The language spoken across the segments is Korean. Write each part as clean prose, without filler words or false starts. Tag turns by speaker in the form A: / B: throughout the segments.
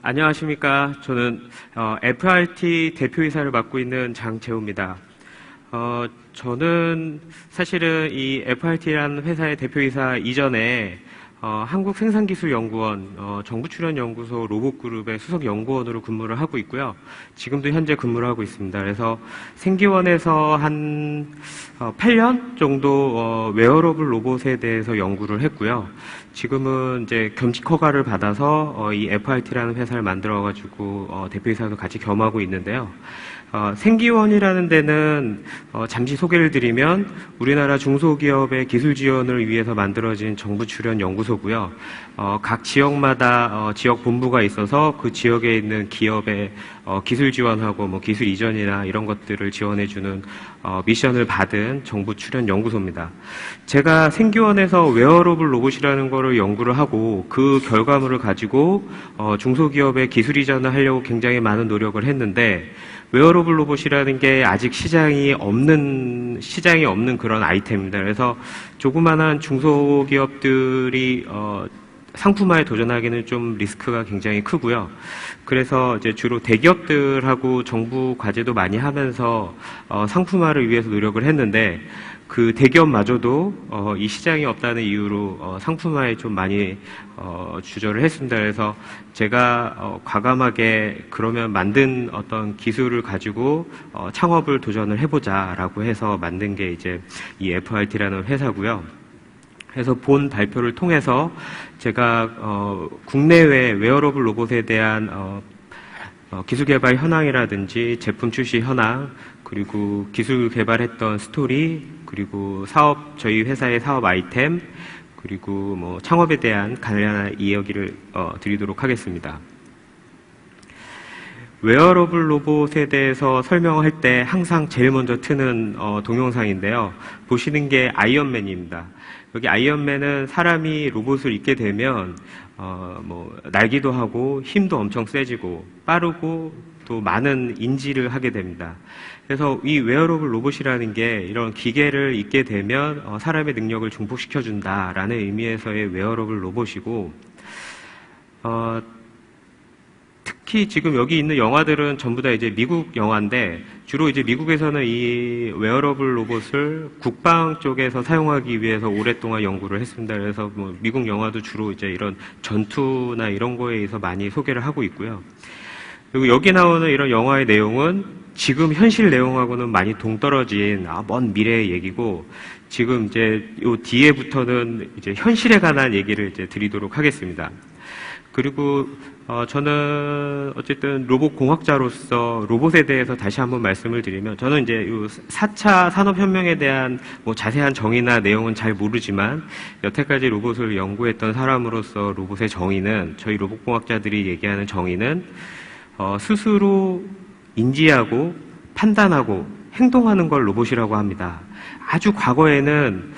A: 안녕하십니까. 저는 FRT 대표이사를 맡고 있는 장재호입니다. 저는 사실은 이 FRT라는 회사의 대표이사 이전에 한국생산기술연구원 정부출연연구소 로봇그룹의 수석연구원으로 근무를 하고 있고요. 지금도 현재 근무를 하고 있습니다. 그래서 생기원에서 한 8년 정도 웨어러블 로봇에 대해서 연구를 했고요. 지금은 이제 겸직 허가를 받아서 이 FRT라는 회사를 만들어가지고 대표이사도 같이 겸하고 있는데요. 생기원이라는 데는 잠시 소개를 드리면 우리나라 중소기업의 기술 지원을 위해서 만들어진 정부 출연 연구소고요. 각 지역마다 지역 본부가 있어서 그 지역에 있는 기업의 기술 지원하고 뭐 기술 이전이나 이런 것들을 지원해주는 미션을 받은 정부 출연 연구소입니다. 제가 생기원에서 웨어러블 로봇이라는 거를 연구를 하고 그 결과물을 가지고 중소기업의 기술 이전을 하려고 굉장히 많은 노력을 했는데 웨어러블 로봇이라는 게 아직 시장이 없는 그런 아이템입니다. 그래서 조그만한 중소기업들이 상품화에 도전하기는 좀 리스크가 굉장히 크고요. 그래서 이제 주로 대기업들하고 정부 과제도 많이 하면서 상품화를 위해서 노력을 했는데 그 대기업마저도 이 시장이 없다는 이유로 상품화에 좀 많이 주저를 했습니다. 그래서 제가 과감하게 그러면 만든 어떤 기술을 가지고 창업을 도전을 해보자라고 해서 만든 게 이제 이 FRT라는 회사고요. 그래서 본 발표를 통해서 제가 국내외 웨어러블 로봇에 대한 기술 개발 현황이라든지 제품 출시 현황, 그리고 기술 개발했던 스토리, 그리고 저희 회사의 사업 아이템, 그리고 뭐 창업에 대한 간략한 이야기를 드리도록 하겠습니다. 웨어러블 로봇에 대해서 설명할 때 항상 제일 먼저 트는 동영상인데요. 보시는 게 아이언맨입니다. 여기 아이언맨은 사람이 로봇을 입게 되면 날기도 하고 힘도 엄청 세지고 빠르고 또 많은 인지를 하게 됩니다. 그래서 이 웨어러블 로봇이라는 게 이런 기계를 입게 되면 사람의 능력을 증폭시켜준다라는 의미에서의 웨어러블 로봇이고 특히 지금 여기 있는 영화들은 전부 다 이제 미국 영화인데 주로 이제 미국에서는 이 웨어러블 로봇을 국방 쪽에서 사용하기 위해서 오랫동안 연구를 했습니다. 그래서 뭐 미국 영화도 주로 이제 이런 전투나 이런 거에 의해서 많이 소개를 하고 있고요. 그리고 여기 나오는 이런 영화의 내용은 지금 현실 내용하고는 많이 동떨어진 먼 미래의 얘기고 지금 이제 요 뒤에부터는 이제 현실에 관한 얘기를 이제 드리도록 하겠습니다. 그리고 저는 어쨌든 로봇 공학자로서 로봇에 대해서 다시 한번 말씀을 드리면 저는 이제 요 4차 산업혁명에 대한 뭐 자세한 정의나 내용은 잘 모르지만 여태까지 로봇을 연구했던 사람으로서 로봇의 정의는 저희 로봇 공학자들이 얘기하는 정의는 스스로 인지하고 판단하고 행동하는 걸 로봇이라고 합니다. 아주 과거에는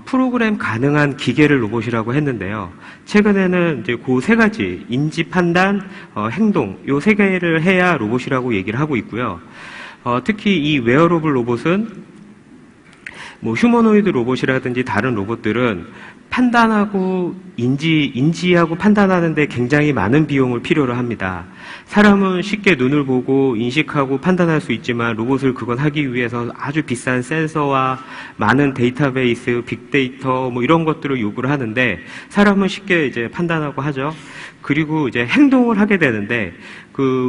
A: 프로그램 가능한 기계를 로봇이라고 했는데요. 최근에는 이제 그 세 가지 인지, 판단, 행동 요 세 개를 해야 로봇이라고 얘기를 하고 있고요. 특히 이 웨어러블 로봇은 뭐 휴머노이드 로봇이라든지 다른 로봇들은 판단하고 인지하고 판단하는데 굉장히 많은 비용을 필요로 합니다. 사람은 쉽게 눈을 보고 인식하고 판단할 수 있지만 로봇을 그건 하기 위해서 아주 비싼 센서와 많은 데이터베이스, 빅데이터 뭐 이런 것들을 요구를 하는데 사람은 쉽게 이제 판단하고 하죠. 그리고 이제 행동을 하게 되는데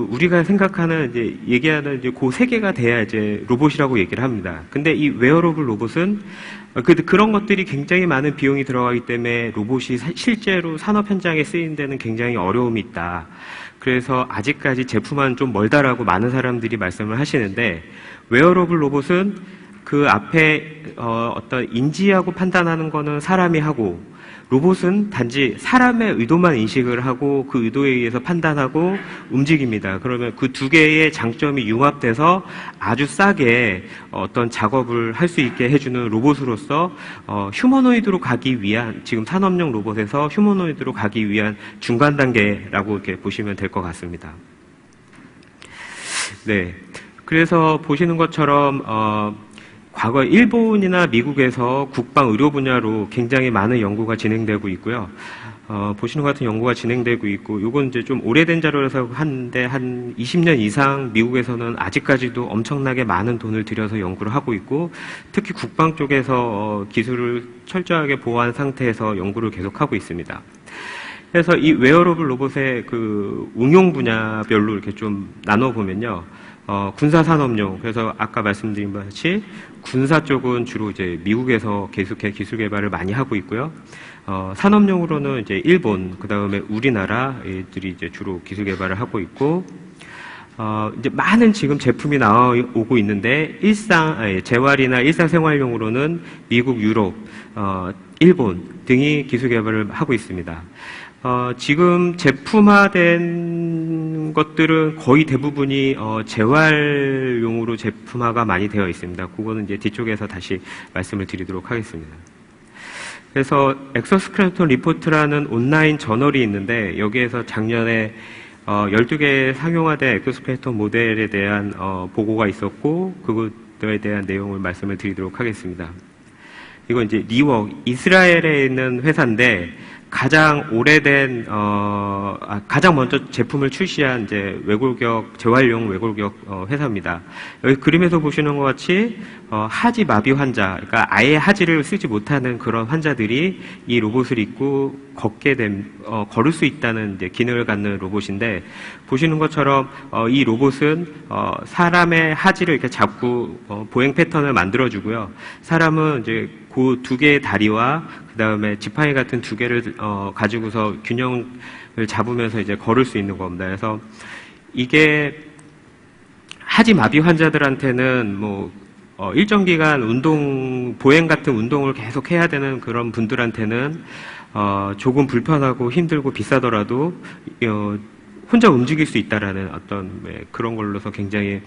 A: 우리가 생각하는 이제 얘기하는 이제 그 세 개가 돼야 이제 로봇이라고 얘기를 합니다. 근데 이 웨어러블 로봇은 그런 것들이 굉장히 많은 비용이 들어가기 때문에 로봇이 실제로 산업 현장에 쓰이는 데는 굉장히 어려움이 있다. 그래서 아직까지 제품화는 좀 멀다라고 많은 사람들이 말씀을 하시는데 웨어러블 로봇은 그 앞에 어떤 인지하고 판단하는 거는 사람이 하고 로봇은 단지 사람의 의도만 인식을 하고 그 의도에 의해서 판단하고 움직입니다. 그러면 그 두 개의 장점이 융합돼서 아주 싸게 어떤 작업을 할 수 있게 해주는 로봇으로서 휴머노이드로 가기 위한 지금 산업용 로봇에서 휴머노이드로 가기 위한 중간 단계라고 이렇게 보시면 될 것 같습니다. 네, 그래서 보시는 것처럼 과거 일본이나 미국에서 국방 의료 분야로 굉장히 많은 연구가 진행되고 있고요. 보시는 것 같은 연구가 진행되고 있고, 요건 이제 좀 오래된 자료라서 하는데, 한 20년 이상 미국에서는 아직까지도 엄청나게 많은 돈을 들여서 연구를 하고 있고, 특히 국방 쪽에서 기술을 철저하게 보호한 상태에서 연구를 계속하고 있습니다. 그래서 이 웨어러블 로봇의 그 응용 분야별로 이렇게 좀 나눠보면요. 군사산업용, 그래서 아까 말씀드린 것 같이 군사 쪽은 주로 이제 미국에서 계속해 기술 개발을 많이 하고 있고요. 산업용으로는 이제 일본, 그 다음에 우리나라들이 이제 주로 기술 개발을 하고 있고, 이제 많은 지금 제품이 나오고 있는데, 재활이나 일상생활용으로는 미국, 유럽, 일본 등이 기술 개발을 하고 있습니다. 지금 제품화된 것들은 거의 대부분이 재활용으로 제품화가 많이 되어 있습니다. 그거는 이제 뒤쪽에서 다시 말씀을 드리도록 하겠습니다. 그래서 엑소스켈레톤 리포트라는 온라인 저널이 있는데, 여기에서 작년에 12개 상용화된 엑소스켈레톤 모델에 대한 보고가 있었고, 그것에 대한 내용을 말씀을 드리도록 하겠습니다. 이건 이제 리웍, 이스라엘에 있는 회사인데, 가장 오래된, 가장 먼저 제품을 출시한 이제 재활용 외골격 회사입니다. 여기 그림에서 보시는 것 같이, 하지 마비 환자, 그러니까 아예 하지를 쓰지 못하는 그런 환자들이 이 로봇을 입고 걸을 수 있다는 이제 기능을 갖는 로봇인데, 보시는 것처럼, 이 로봇은, 사람의 하지를 이렇게 잡고, 보행 패턴을 만들어주고요. 사람은 이제 그 두 개의 다리와 그 다음에 지팡이 같은 두 개를 가지고서 균형을 잡으면서 이제 걸을 수 있는 겁니다. 그래서 이게 하지 마비 환자들한테는 뭐 일정 기간 보행 같은 운동을 계속 해야 되는 그런 분들한테는 조금 불편하고 힘들고 비싸더라도 혼자 움직일 수 있다라는 어떤 그런 걸로서 굉장히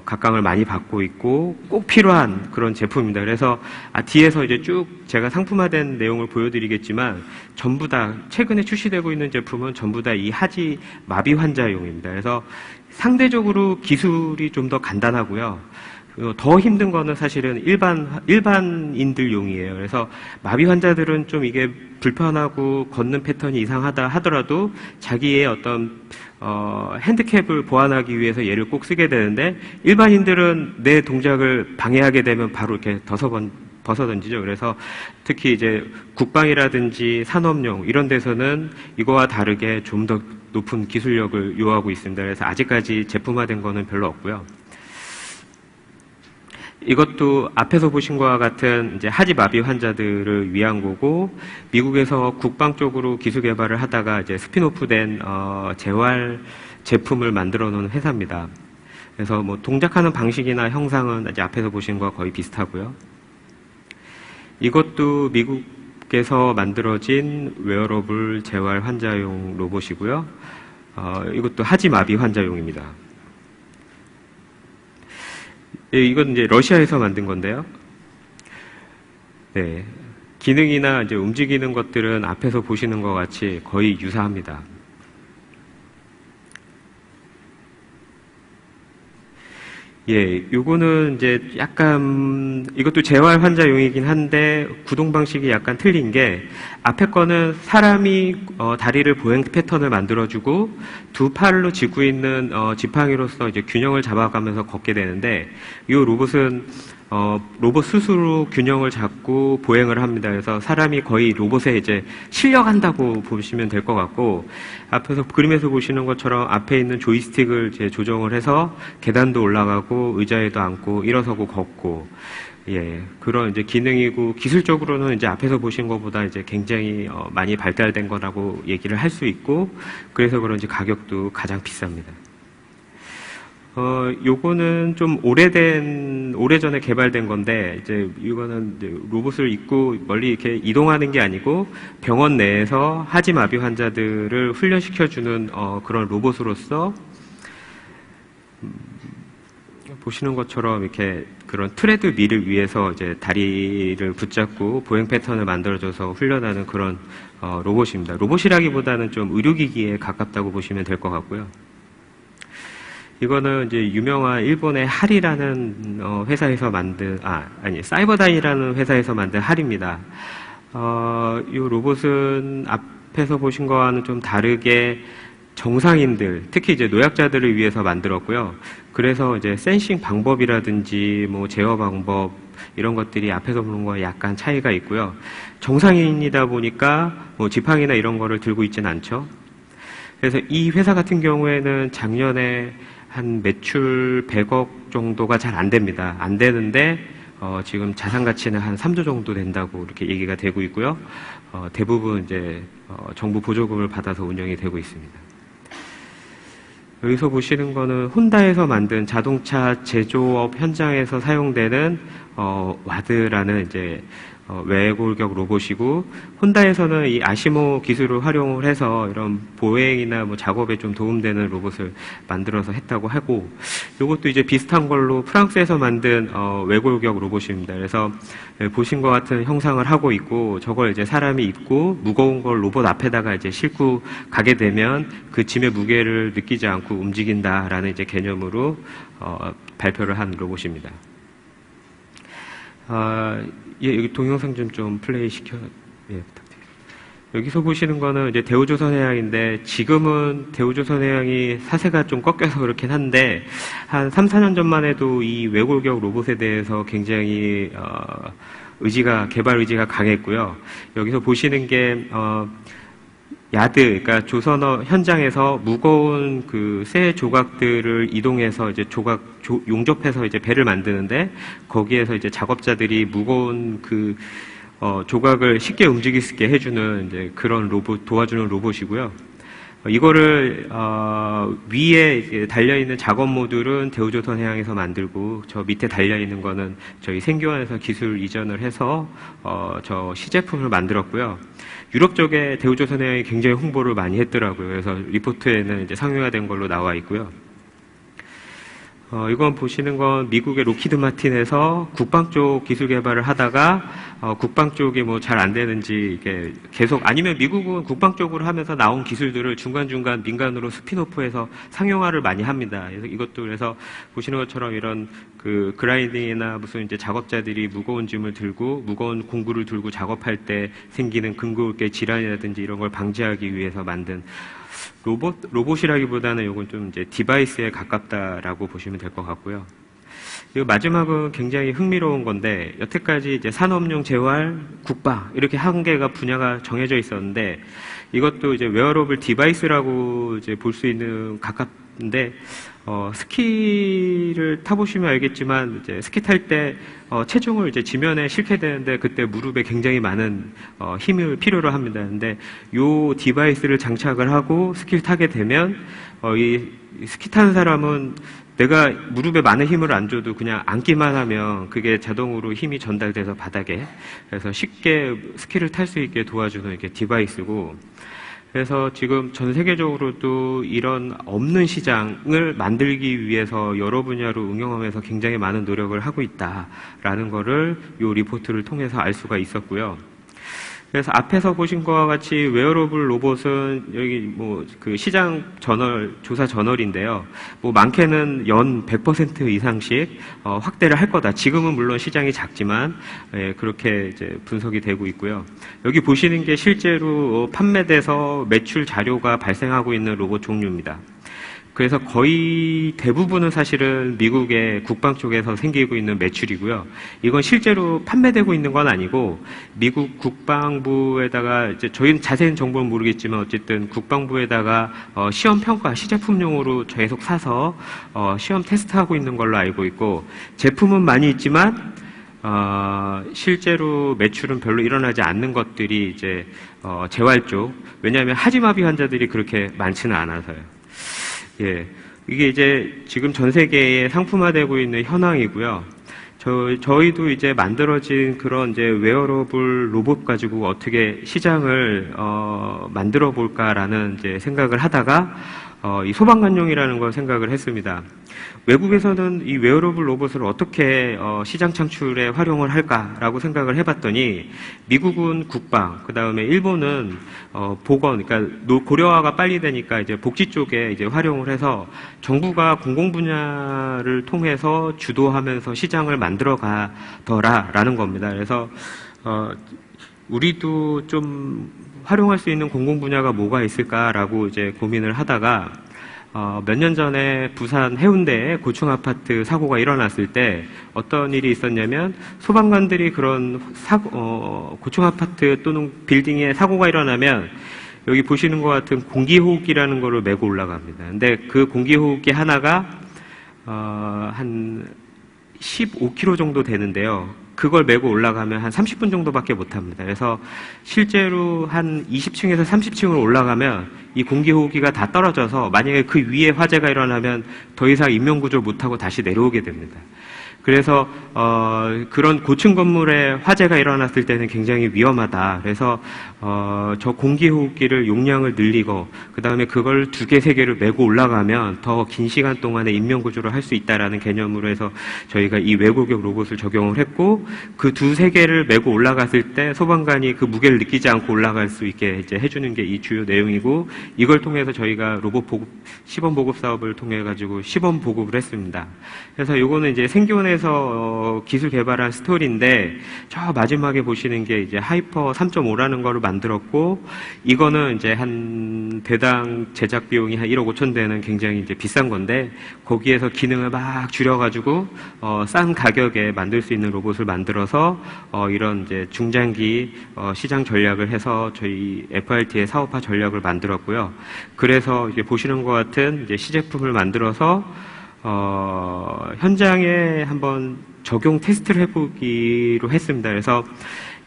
A: 각광을 많이 받고 있고 꼭 필요한 그런 제품입니다. 그래서 뒤에서 이제 쭉 제가 상품화된 내용을 보여드리겠지만 전부 다 최근에 출시되고 있는 제품은 전부 다 이 하지 마비 환자용입니다. 그래서 상대적으로 기술이 좀 더 간단하고요. 더 힘든 거는 사실은 일반인들용이에요. 그래서 마비 환자들은 좀 이게 불편하고 걷는 패턴이 이상하다 하더라도 자기의 어떤 핸디캡을 보완하기 위해서 얘를 꼭 쓰게 되는데, 일반인들은 내 동작을 방해하게 되면 바로 이렇게 벗어던지죠. 그래서 특히 이제 국방이라든지 산업용 이런 데서는 이거와 다르게 좀 더 높은 기술력을 요하고 있습니다. 그래서 아직까지 제품화된 거는 별로 없고요. 이것도 앞에서 보신 것과 같은 이제 하지 마비 환자들을 위한 거고, 미국에서 국방 쪽으로 기술 개발을 하다가 이제 스핀오프된 재활 제품을 만들어 놓은 회사입니다. 그래서 뭐 동작하는 방식이나 형상은 이제 앞에서 보신 것과 거의 비슷하고요. 이것도 미국에서 만들어진 웨어러블 재활 환자용 로봇이고요. 이것도 하지 마비 환자용입니다. 이건 이제 러시아에서 만든 건데요. 네. 기능이나 이제 움직이는 것들은 앞에서 보시는 것 같이 거의 유사합니다. 예, 요거는 이제 약간, 이것도 재활 환자용이긴 한데, 구동 방식이 약간 틀린 게, 앞에 거는 사람이, 다리를 보행 패턴을 만들어주고, 두 팔로 짚고 있는, 지팡이로서 이제 균형을 잡아가면서 걷게 되는데, 이 로봇은, 로봇 스스로 균형을 잡고 보행을 합니다. 그래서 사람이 거의 로봇에 이제 실려간다고 보시면 될 것 같고, 앞에서 그림에서 보시는 것처럼 앞에 있는 조이스틱을 이제 조정을 해서 계단도 올라가고 의자에도 앉고 일어서고 걷고, 예, 그런 이제 기능이고, 기술적으로는 이제 앞에서 보신 것보다 이제 굉장히 많이 발달된 거라고 얘기를 할 수 있고, 그래서 그런지 가격도 가장 비쌉니다. 요거는 좀 오래전에 개발된 건데, 이제 이거는 이제 로봇을 입고 멀리 이렇게 이동하는 게 아니고 병원 내에서 하지 마비 환자들을 훈련시켜주는 그런 로봇으로서, 보시는 것처럼 이렇게 그런 트레드 밀을 위해서 이제 다리를 붙잡고 보행 패턴을 만들어줘서 훈련하는 그런 로봇입니다. 로봇이라기보다는 좀 의료기기에 가깝다고 보시면 될 것 같고요. 이거는 이제 유명한 일본의 하리라는 회사에서 만든 사이버다이라는 회사에서 만든 하리입니다. 이 로봇은 앞에서 보신 거와는 좀 다르게 정상인들, 특히 이제 노약자들을 위해서 만들었고요. 그래서 이제 센싱 방법이라든지 뭐 제어 방법 이런 것들이 앞에서 보는 거와 약간 차이가 있고요. 정상인이다 보니까 뭐 지팡이나 이런 거를 들고 있진 않죠. 그래서 이 회사 같은 경우에는 작년에 한 매출 100억 정도가 잘 안 됩니다. 안 되는데 지금 자산 가치는 한 3조 정도 된다고 이렇게 얘기가 되고 있고요. 대부분 이제 정부 보조금을 받아서 운영이 되고 있습니다. 여기서 보시는 거는 혼다에서 만든 자동차 제조업 현장에서 사용되는 와드라는 이제 외골격 로봇이고, 혼다에서는 이 아시모 기술을 활용을 해서 이런 보행이나 뭐 작업에 좀 도움되는 로봇을 만들어서 했다고 하고, 이것도 이제 비슷한 걸로 프랑스에서 만든 외골격 로봇입니다. 그래서 보신 것 같은 형상을 하고 있고, 저걸 이제 사람이 입고 무거운 걸 로봇 앞에다가 이제 싣고 가게 되면 그 짐의 무게를 느끼지 않고 움직인다라는 이제 개념으로 발표를 한 로봇입니다. 여기 동영상 좀 플레이 부탁드립니다. 여기서 보시는 거는 이제 대우조선해양인데, 지금은 대우조선해양이 사세가 좀 꺾여서 그렇긴 한데, 한 3, 4년 전만 해도 이 외골격 로봇에 대해서 굉장히, 개발 의지가 강했고요. 여기서 보시는 게, 야드, 그러니까 조선업 현장에서 무거운 그 쇠 조각들을 이동해서 이제 용접해서 이제 배를 만드는데, 거기에서 이제 작업자들이 무거운 조각을 쉽게 움직일 수 있게 해주는 이제 그런 도와주는 로봇이고요. 이거를 위에 달려있는 작업 모듈은 대우조선해양에서 만들고, 저 밑에 달려있는 거는 저희 생교원에서 기술 이전을 해서 저 시제품을 만들었고요. 유럽 쪽에 대우조선해양이 굉장히 홍보를 많이 했더라고요. 그래서 리포트에는 이제 상용화된 걸로 나와 있고요. 이건 보시는 건 미국의 로키드 마틴에서 국방 쪽 기술 개발을 하다가 국방 쪽이 뭐 잘 안 되는지 이게 계속, 아니면 미국은 국방 쪽으로 하면서 나온 기술들을 중간중간 민간으로 스피노프해서 상용화를 많이 합니다. 그래서 이것도 그래서 보시는 것처럼 이런 그 그라인딩이나 무슨 이제 작업자들이 무거운 짐을 들고 무거운 공구를 들고 작업할 때 생기는 근골격 질환이라든지 이런 걸 방지하기 위해서 만든 로봇이라기보다는 이건 좀 이제 디바이스에 가깝다라고 보시면 될 것 같고요. 그리고 마지막은 굉장히 흥미로운 건데, 여태까지 이제 산업용 재활, 국방 이렇게 한 개가 분야가 정해져 있었는데, 이것도 이제 웨어러블 디바이스라고 이제 볼 수 있는 가깝은데, 스키를 타보시면 알겠지만, 이제 스키 탈 때, 체중을 이제 지면에 싣게 되는데, 그때 무릎에 굉장히 많은, 힘을 필요로 합니다. 근데, 요 디바이스를 장착을 하고 스키를 타게 되면, 이 스키 타는 사람은 내가 무릎에 많은 힘을 안 줘도 그냥 앉기만 하면 그게 자동으로 힘이 전달돼서 바닥에, 그래서 쉽게 스키를 탈 수 있게 도와주는 이렇게 디바이스고, 그래서 지금 전 세계적으로도 이런 없는 시장을 만들기 위해서 여러 분야로 응용하면서 굉장히 많은 노력을 하고 있다라는 거를 이 리포트를 통해서 알 수가 있었고요. 그래서 앞에서 보신 것과 같이 웨어러블 로봇은 여기 뭐 그 시장 조사 저널인데요. 뭐 많게는 연 100% 이상씩 확대를 할 거다. 지금은 물론 시장이 작지만 그렇게 이제 분석이 되고 있고요. 여기 보시는 게 실제로 판매돼서 매출 자료가 발생하고 있는 로봇 종류입니다. 그래서 거의 대부분은 사실은 미국의 국방 쪽에서 생기고 있는 매출이고요. 이건 실제로 판매되고 있는 건 아니고, 미국 국방부에다가 이제 저희는 자세한 정보는 모르겠지만 어쨌든 국방부에다가 시험 평가 시제품용으로 계속 사서 시험 테스트하고 있는 걸로 알고 있고, 제품은 많이 있지만 실제로 매출은 별로 일어나지 않는 것들이 이제 재활 쪽, 왜냐하면 하지마비 환자들이 그렇게 많지는 않아서요. 예, 이게 이제 지금 전 세계에 상품화되고 있는 현황이고요. 저희도 이제 만들어진 그런 이제 웨어러블 로봇 가지고 어떻게 시장을 만들어 볼까라는 이제 생각을 하다가 이 소방관용이라는 걸 생각을 했습니다. 외국에서는 이 웨어러블 로봇을 어떻게 시장 창출에 활용을 할까라고 생각을 해봤더니 미국은 국방, 그 다음에 일본은 보건, 그러니까 고령화가 빨리 되니까 이제 복지 쪽에 이제 활용을 해서 정부가 공공 분야를 통해서 주도하면서 시장을 만들어 가더라라는 겁니다. 그래서 우리도 좀 활용할 수 있는 공공 분야가 뭐가 있을까라고 이제 고민을 하다가 몇 년 전에 부산 해운대에 고층 아파트 사고가 일어났을 때 어떤 일이 있었냐면 소방관들이 그런 고층 아파트 또는 빌딩에 사고가 일어나면 여기 보시는 것 같은 공기호흡기라는 거를 메고 올라갑니다. 근데 그 공기호흡기 하나가 한 15kg 정도 되는데요. 그걸 메고 올라가면 한 30분 정도밖에 못 합니다. 그래서 실제로 한 20층에서 30층으로 올라가면 이 공기호흡기가 다 떨어져서 만약에 그 위에 화재가 일어나면 더 이상 인명구조 못하고 다시 내려오게 됩니다. 그래서 그런 고층 건물에 화재가 일어났을 때는 굉장히 위험하다. 그래서 저 공기호흡기를 용량을 늘리고 그 다음에 그걸 2개, 3개를 메고 올라가면 더 긴 시간 동안에 인명구조를 할 수 있다라는 개념으로 해서 저희가 이 외고격 로봇을 적용을 했고 그 2, 3개를 메고 올라갔을 때 소방관이 그 무게를 느끼지 않고 올라갈 수 있게 이제 해주는 게 이 주요 내용이고 이걸 통해서 저희가 로봇 보급 시범 보급 사업을 통해 가지고 시범 보급을 했습니다. 그래서 요거는 이제 생기온에서 기술 개발한 스토리인데 저 마지막에 보시는 게 이제 하이퍼 3.5라는 거를 만들었고 이거는 이제 한 대당 제작 비용이 한 1억 5천 되는 굉장히 이제 비싼 건데 거기에서 기능을 막 줄여가지고 싼 가격에 만들 수 있는 로봇을 만들어서 이런 이제 중장기 시장 전략을 해서 저희 FRT의 사업화 전략을 만들었고요. 그래서 이제 보시는 것 같은 이제 시제품을 만들어서 현장에 한번 적용 테스트를 해보기로 했습니다. 그래서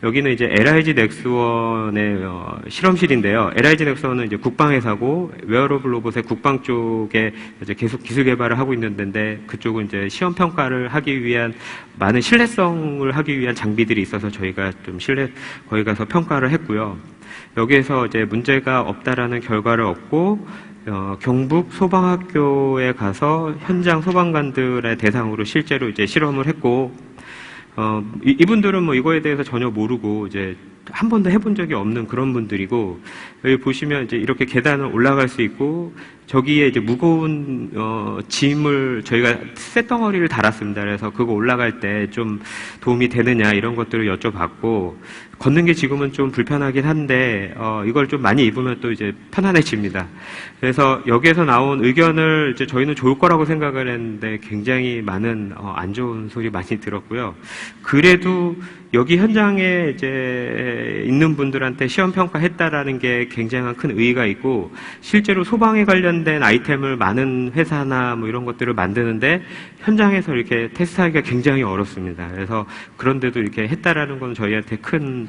A: 여기는 이제 LIG 넥스원의 실험실인데요. LIG 넥스원은 이제 국방회사고 웨어러블 로봇의 국방 쪽에 이제 계속 기술 개발을 하고 있는 데인데 그쪽은 이제 시험 평가를 하기 위한 많은 신뢰성을 하기 위한 장비들이 있어서 저희가 좀 거기 가서 평가를 했고요. 여기에서 이제 문제가 없다라는 결과를 얻고 경북 소방학교에 가서 현장 소방관들의 대상으로 실제로 이제 실험을 했고, 이분들은 뭐 이거에 대해서 전혀 모르고 이제 한 번도 해본 적이 없는 그런 분들이고, 여기 보시면 이제 이렇게 계단을 올라갈 수 있고, 저기에 이제 무거운, 짐을 저희가 쇳덩어리를 달았습니다. 그래서 그거 올라갈 때 좀 도움이 되느냐 이런 것들을 여쭤봤고, 걷는 게 지금은 좀 불편하긴 한데, 이걸 좀 많이 입으면 또 이제 편안해집니다. 그래서 여기에서 나온 의견을 이제 저희는 좋을 거라고 생각을 했는데 굉장히 많은, 안 좋은 소리 많이 들었고요. 그래도 여기 현장에 이제 있는 분들한테 시험 평가했다라는 게 굉장한 큰 의의가 있고, 실제로 소방에 관련된 아이템을 많은 회사나 뭐 이런 것들을 만드는데 현장에서 이렇게 테스트하기가 굉장히 어렵습니다. 그래서 그런데도 이렇게 했다라는 건 저희한테 큰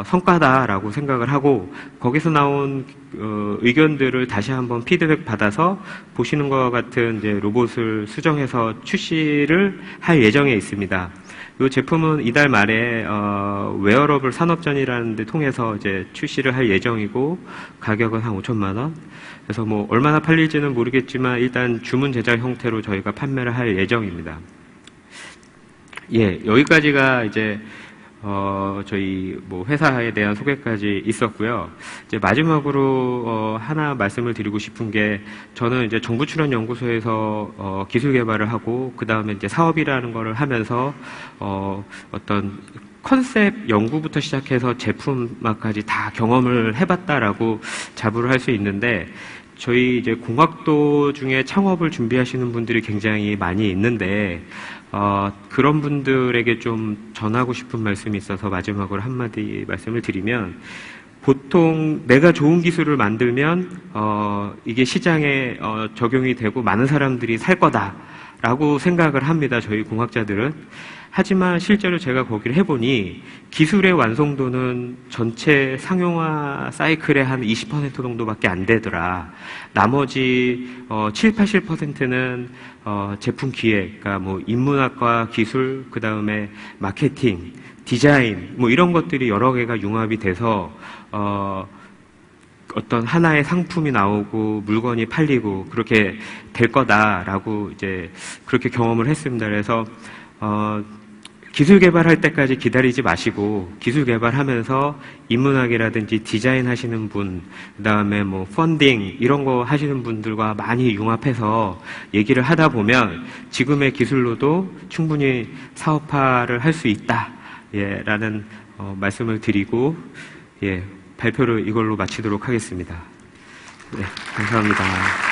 A: 성과다라고 생각을 하고 거기서 나온 의견들을 다시 한번 피드백 받아서 보시는 것과 같은 이제 로봇을 수정해서 출시를 할 예정에 있습니다. 이 제품은 이달 말에 웨어러블 산업전이라는 데 통해서 이제 출시를 할 예정이고 가격은 한 5천만 원. 그래서 뭐 얼마나 팔릴지는 모르겠지만 일단 주문 제작 형태로 저희가 판매를 할 예정입니다. 예, 여기까지가 이제 저희 뭐 회사에 대한 소개까지 있었고요. 이제 마지막으로 하나 말씀을 드리고 싶은 게 저는 이제 정부 출연 연구소에서 기술 개발을 하고 그 다음에 이제 사업이라는 거를 하면서 어떤 컨셉 연구부터 시작해서 제품화까지 다 경험을 해봤다라고 자부를 할 수 있는데 저희 이제 공학도 중에 창업을 준비하시는 분들이 굉장히 많이 있는데 그런 분들에게 좀 전하고 싶은 말씀이 있어서 마지막으로 한마디 말씀을 드리면 보통 내가 좋은 기술을 만들면 이게 시장에 적용이 되고 많은 사람들이 살 거다라고 생각을 합니다. 저희 공학자들은. 하지만 실제로 제가 거기를 해보니 기술의 완성도는 전체 상용화 사이클의 한 20% 정도밖에 안 되더라. 나머지 7, 80%는 제품 기획, 그러니까 뭐 인문학과 기술, 그 다음에 마케팅, 디자인, 뭐 이런 것들이 여러 개가 융합이 돼서 어떤 하나의 상품이 나오고 물건이 팔리고 그렇게 될 거다라고 이제 그렇게 경험을 했습니다. 그래서 기술 개발할 때까지 기다리지 마시고 기술 개발하면서 인문학이라든지 디자인 하시는 분, 그다음에 뭐 펀딩 이런 거 하시는 분들과 많이 융합해서 얘기를 하다 보면 지금의 기술로도 충분히 사업화를 할 수 있다. 예, 라는 말씀을 드리고 예, 발표를 이걸로 마치도록 하겠습니다. 네, 감사합니다.